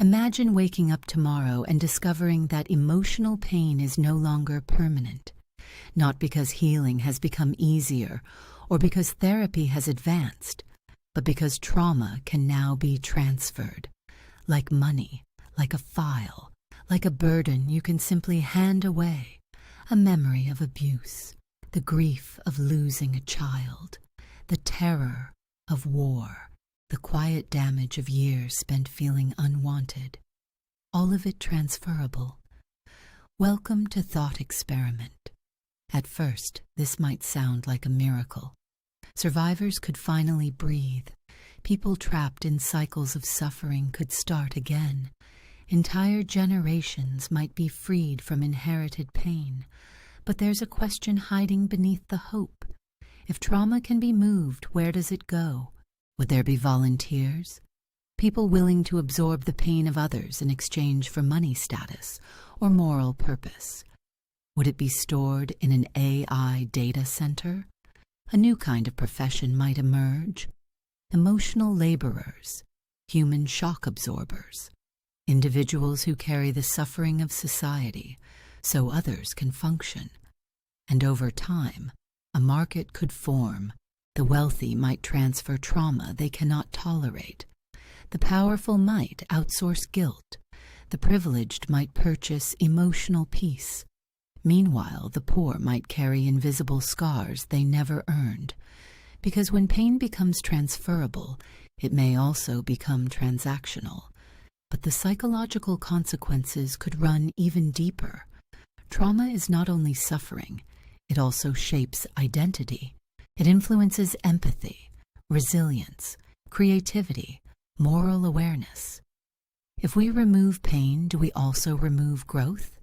Imagine waking up tomorrow and discovering that emotional pain is no longer permanent, not because healing has become easier or because therapy has advanced, but because trauma can now be transferred, like money, like a file, like a burden you can simply hand away, a memory of abuse, the grief of losing a child, the terror of war, the quiet damage of years spent feeling unwanted, all of it transferable. Welcome to Thought Experiment. At first, this might sound like a miracle. Survivors could finally breathe. People trapped in cycles of suffering could start again. Entire generations might be freed from inherited pain. But there's a question hiding beneath the hope. If trauma can be moved, where does it go? Would there be volunteers? People willing to absorb the pain of others in exchange for money status or moral purpose? Would it be stored in an AI data center? A new kind of profession might emerge. Emotional laborers, human shock absorbers, individuals who carry the suffering of society so others can function. And over time, a market could form. The wealthy might transfer trauma they cannot tolerate. The powerful might outsource guilt. The privileged might purchase emotional peace. Meanwhile, the poor might carry invisible scars they never earned. Because when pain becomes transferable, it may also become transactional. But the psychological consequences could run even deeper. Trauma is not only suffering, it also shapes identity. It influences empathy, resilience, creativity, moral awareness. If we remove pain, do we also remove growth?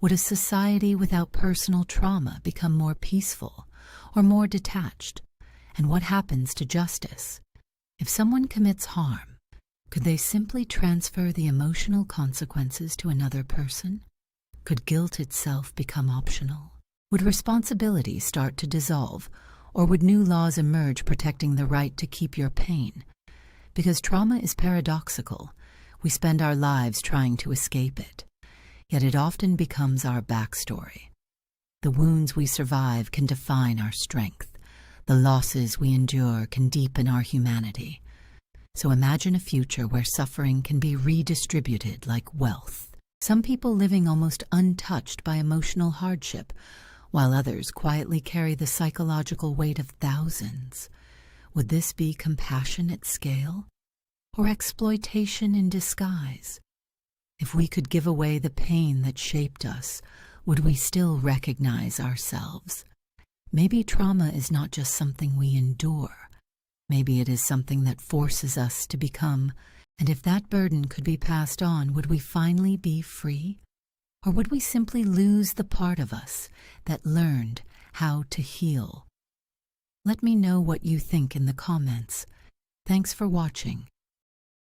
Would a society without personal trauma become more peaceful or more detached? And what happens to justice? If someone commits harm, could they simply transfer the emotional consequences to another person? Could guilt itself become optional? Would responsibility start to dissolve? Or would new laws emerge protecting the right to keep your pain? Because trauma is paradoxical. We spend our lives trying to escape it. Yet it often becomes our backstory. The wounds we survive can define our strength. The losses we endure can deepen our humanity. So imagine a future where suffering can be redistributed like wealth. Some people living almost untouched by emotional hardship, while others quietly carry the psychological weight of thousands. Would this be compassion at scale? Or exploitation in disguise? If we could give away the pain that shaped us, would we still recognize ourselves? Maybe trauma is not just something we endure. Maybe it is something that forces us to become. And if that burden could be passed on, would we finally be free? Or would we simply lose the part of us that learned how to heal? Let me know what you think in the comments. Thanks for watching.